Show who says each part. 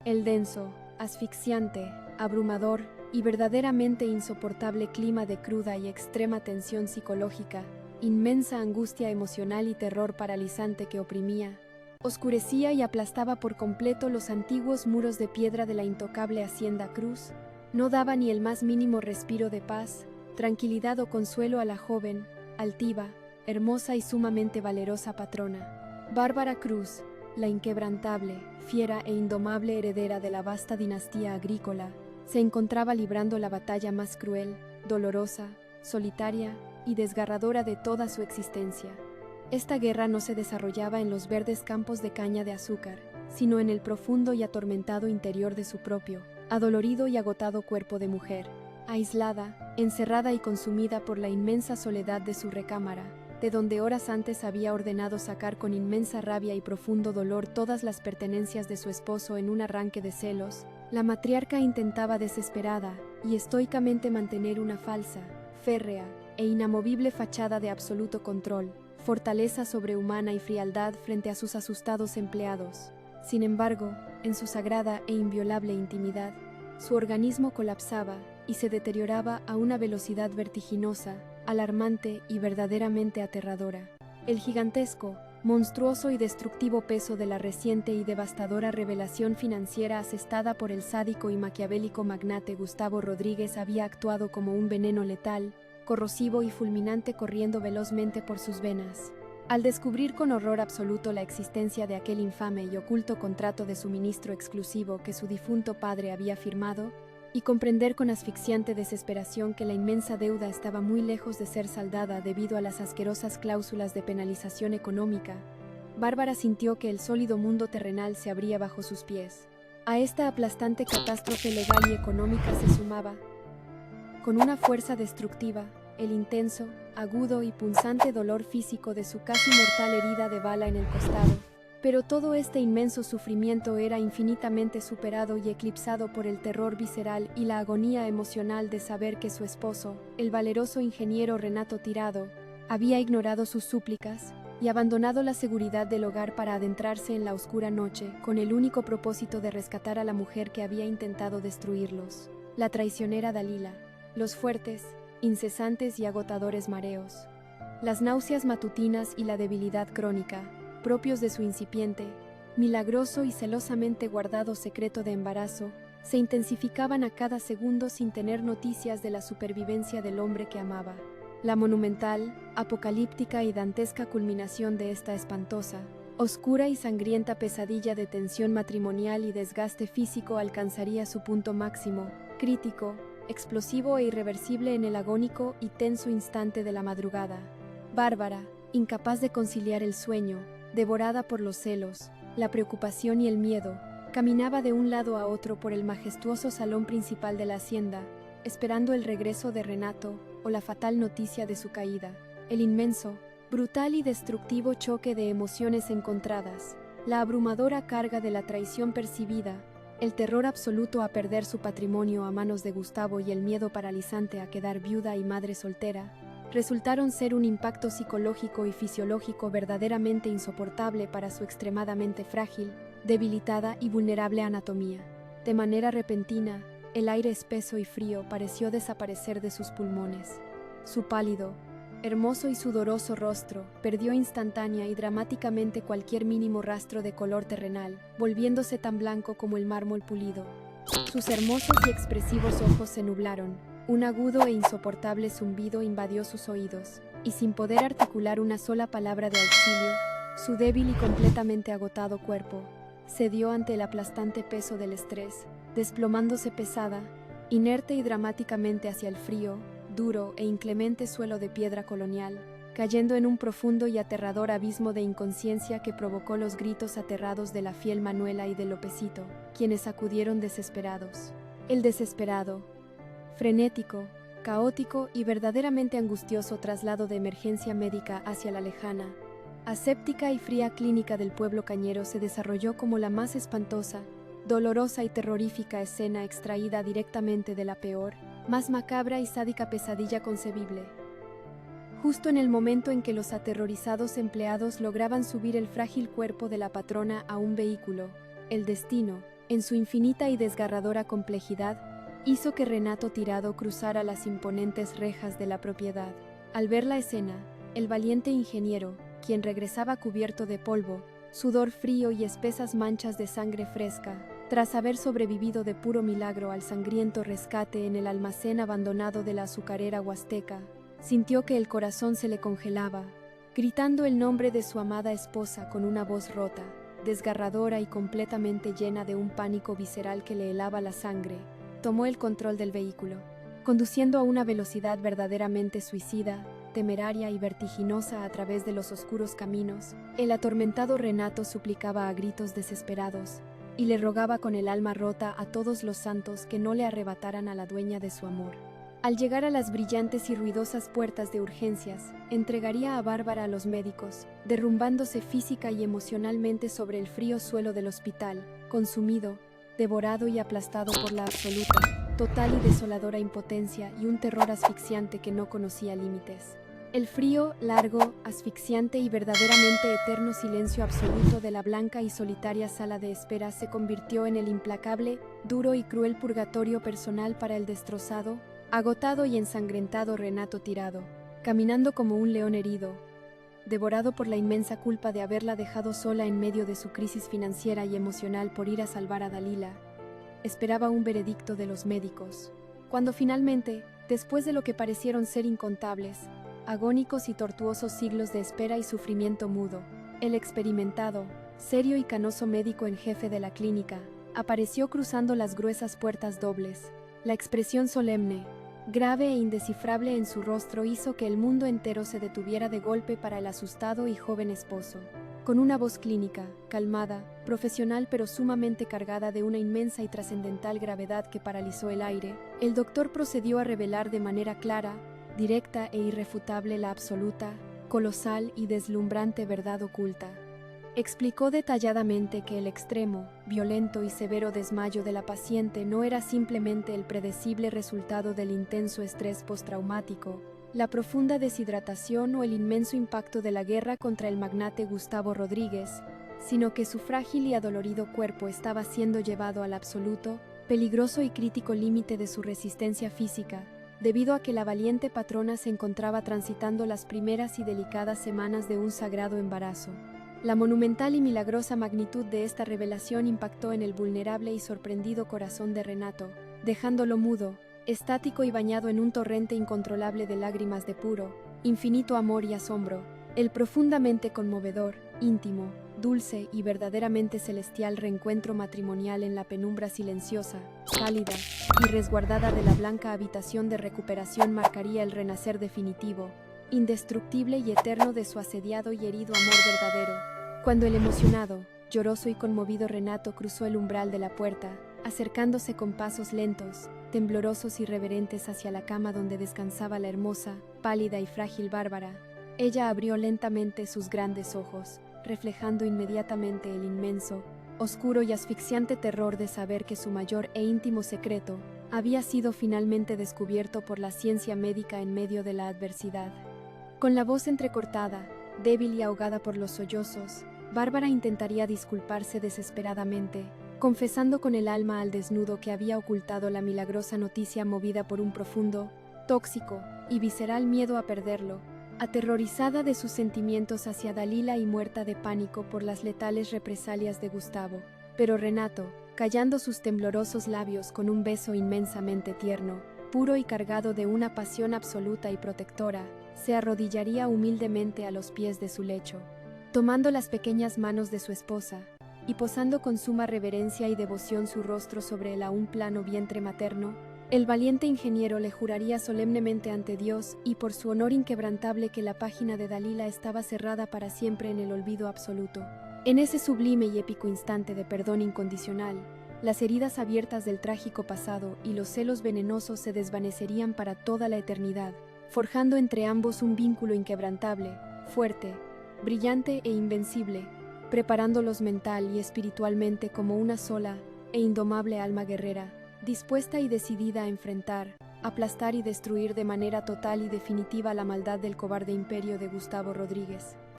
Speaker 1: El denso, asfixiante, abrumador y verdaderamente insoportable clima de cruda y extrema tensión psicológica, inmensa angustia emocional y terror paralizante que oprimía, oscurecía y aplastaba por completo los antiguos muros de piedra de la intocable Hacienda Cruz, no daba ni el más mínimo respiro de paz, tranquilidad o consuelo a la joven, altiva, hermosa y sumamente valerosa patrona. Bárbara Cruz, la inquebrantable, fiera e indomable heredera de la vasta dinastía agrícola, se encontraba librando la batalla más cruel, dolorosa, solitaria y desgarradora de toda su existencia. Esta guerra no se desarrollaba en los verdes campos de caña de azúcar, sino en el profundo y atormentado interior de su propio, adolorido y agotado cuerpo de mujer, aislada, encerrada y consumida por la inmensa soledad de su recámara, de donde horas antes había ordenado sacar con inmensa rabia y profundo dolor todas las pertenencias de su esposo en un arranque de celos. La matriarca intentaba desesperada y estoicamente mantener una falsa, férrea e inamovible fachada de absoluto control, fortaleza sobrehumana y frialdad frente a sus asustados empleados. Sin embargo, en su sagrada e inviolable intimidad, su organismo colapsaba y se deterioraba a una velocidad vertiginosa, alarmante y verdaderamente aterradora. El gigantesco, monstruoso y destructivo peso de la reciente y devastadora revelación financiera asestada por el sádico y maquiavélico magnate Gustavo Rodríguez había actuado como un veneno letal, corrosivo y fulminante corriendo velozmente por sus venas. Al descubrir con horror absoluto la existencia de aquel infame y oculto contrato de suministro exclusivo que su difunto padre había firmado, y comprender con asfixiante desesperación que la inmensa deuda estaba muy lejos de ser saldada debido a las asquerosas cláusulas de penalización económica, Bárbara sintió que el sólido mundo terrenal se abría bajo sus pies. A esta aplastante catástrofe legal y económica se sumaba, con una fuerza destructiva, el intenso, agudo y punzante dolor físico de su casi mortal herida de bala en el costado. Pero todo este inmenso sufrimiento era infinitamente superado y eclipsado por el terror visceral y la agonía emocional de saber que su esposo, el valeroso ingeniero Renato Tirado, había ignorado sus súplicas y abandonado la seguridad del hogar para adentrarse en la oscura noche con el único propósito de rescatar a la mujer que había intentado destruirlos, la traicionera Dalila. Los fuertes, incesantes y agotadores mareos, las náuseas matutinas y la debilidad crónica, propios de su incipiente, milagroso y celosamente guardado secreto de embarazo, se intensificaban a cada segundo sin tener noticias de la supervivencia del hombre que amaba. La monumental, apocalíptica y dantesca culminación de esta espantosa, oscura y sangrienta pesadilla de tensión matrimonial y desgaste físico alcanzaría su punto máximo, crítico, explosivo e irreversible en el agónico y tenso instante de la madrugada. Bárbara, incapaz de conciliar el sueño, devorada por los celos, la preocupación y el miedo, caminaba de un lado a otro por el majestuoso salón principal de la hacienda, esperando el regreso de Renato o la fatal noticia de su caída. El inmenso, brutal y destructivo choque de emociones encontradas, la abrumadora carga de la traición percibida, el terror absoluto a perder su patrimonio a manos de Gustavo y el miedo paralizante a quedar viuda y madre soltera, resultaron ser un impacto psicológico y fisiológico verdaderamente insoportable para su extremadamente frágil, debilitada y vulnerable anatomía. De manera repentina, el aire espeso y frío pareció desaparecer de sus pulmones. Su pálido, hermoso y sudoroso rostro perdió instantánea y dramáticamente cualquier mínimo rastro de color terrenal, volviéndose tan blanco como el mármol pulido. Sus hermosos y expresivos ojos se nublaron, un agudo e insoportable zumbido invadió sus oídos, y sin poder articular una sola palabra de auxilio, su débil y completamente agotado cuerpo cedió ante el aplastante peso del estrés, desplomándose pesada, inerte y dramáticamente hacia el frío, duro e inclemente suelo de piedra colonial, cayendo en un profundo y aterrador abismo de inconsciencia que provocó los gritos aterrados de la fiel Manuela y de Lopecito, quienes acudieron desesperados. El desesperado, frenético, caótico y verdaderamente angustioso traslado de emergencia médica hacia la lejana, aséptica y fría clínica del pueblo cañero se desarrolló como la más espantosa, dolorosa y terrorífica escena extraída directamente de la peor, más macabra y sádica pesadilla concebible. Justo en el momento en que los aterrorizados empleados lograban subir el frágil cuerpo de la patrona a un vehículo, el destino, en su infinita y desgarradora complejidad, hizo que Renato Tirado cruzara las imponentes rejas de la propiedad. Al ver la escena, el valiente ingeniero, quien regresaba cubierto de polvo, sudor frío y espesas manchas de sangre fresca, tras haber sobrevivido de puro milagro al sangriento rescate en el almacén abandonado de la azucarera huasteca, sintió que el corazón se le congelaba, gritando el nombre de su amada esposa con una voz rota, desgarradora y completamente llena de un pánico visceral que le helaba la sangre. Tomó el control del vehículo, conduciendo a una velocidad verdaderamente suicida, temeraria y vertiginosa a través de los oscuros caminos. El atormentado Renato suplicaba a gritos desesperados y le rogaba con el alma rota a todos los santos que no le arrebataran a la dueña de su amor. Al llegar a las brillantes y ruidosas puertas de urgencias, entregaría a Bárbara a los médicos, derrumbándose física y emocionalmente sobre el frío suelo del hospital, consumido, devorado y aplastado por la absoluta, total y desoladora impotencia y un terror asfixiante que no conocía límites. El frío, largo, asfixiante y verdaderamente eterno silencio absoluto de la blanca y solitaria sala de espera se convirtió en el implacable, duro y cruel purgatorio personal para el destrozado, agotado y ensangrentado Renato Tirado, caminando como un león herido, devorado por la inmensa culpa de haberla dejado sola en medio de su crisis financiera y emocional por ir a salvar a Dalila. Esperaba un veredicto de los médicos. Cuando finalmente, después de lo que parecieron ser incontables, agónicos y tortuosos siglos de espera y sufrimiento mudo, el experimentado, serio y canoso médico en jefe de la clínica, apareció cruzando las gruesas puertas dobles. La expresión solemne, grave e indescifrable en su rostro hizo que el mundo entero se detuviera de golpe para el asustado y joven esposo. Con una voz clínica, calmada, profesional pero sumamente cargada de una inmensa y trascendental gravedad que paralizó el aire, el doctor procedió a revelar de manera clara, directa e irrefutable la absoluta, colosal y deslumbrante verdad oculta. Explicó detalladamente que el extremo, violento y severo desmayo de la paciente no era simplemente el predecible resultado del intenso estrés postraumático, la profunda deshidratación o el inmenso impacto de la guerra contra el magnate Gustavo Rodríguez, sino que su frágil y adolorido cuerpo estaba siendo llevado al absoluto, peligroso y crítico límite de su resistencia física, debido a que la valiente patrona se encontraba transitando las primeras y delicadas semanas de un sagrado embarazo. La monumental y milagrosa magnitud de esta revelación impactó en el vulnerable y sorprendido corazón de Renato, dejándolo mudo, estático y bañado en un torrente incontrolable de lágrimas de puro, infinito amor y asombro. El profundamente conmovedor, íntimo, dulce y verdaderamente celestial reencuentro matrimonial en la penumbra silenciosa, cálida y resguardada de la blanca habitación de recuperación marcaría el renacer definitivo, indestructible y eterno de su asediado y herido amor verdadero. Cuando el emocionado, lloroso y conmovido Renato cruzó el umbral de la puerta, acercándose con pasos lentos, temblorosos y reverentes hacia la cama donde descansaba la hermosa, pálida y frágil Bárbara, ella abrió lentamente sus grandes ojos, reflejando inmediatamente el inmenso, oscuro y asfixiante terror de saber que su mayor e íntimo secreto había sido finalmente descubierto por la ciencia médica en medio de la adversidad. Con la voz entrecortada, débil y ahogada por los sollozos, Bárbara intentaría disculparse desesperadamente, confesando con el alma al desnudo que había ocultado la milagrosa noticia movida por un profundo, tóxico y visceral miedo a perderlo, aterrorizada de sus sentimientos hacia Dalila y muerta de pánico por las letales represalias de Gustavo. Pero Renato, callando sus temblorosos labios con un beso inmensamente tierno, puro y cargado de una pasión absoluta y protectora, se arrodillaría humildemente a los pies de su lecho, tomando las pequeñas manos de su esposa, y posando con suma reverencia y devoción su rostro sobre el aún plano vientre materno, el valiente ingeniero le juraría solemnemente ante Dios y por su honor inquebrantable que la página de Dalila estaba cerrada para siempre en el olvido absoluto. En ese sublime y épico instante de perdón incondicional, las heridas abiertas del trágico pasado y los celos venenosos se desvanecerían para toda la eternidad, forjando entre ambos un vínculo inquebrantable, fuerte, brillante e invencible, preparándolos mental y espiritualmente como una sola e indomable alma guerrera, dispuesta y decidida a enfrentar, aplastar y destruir de manera total y definitiva la maldad del cobarde imperio de Gustavo Rodríguez.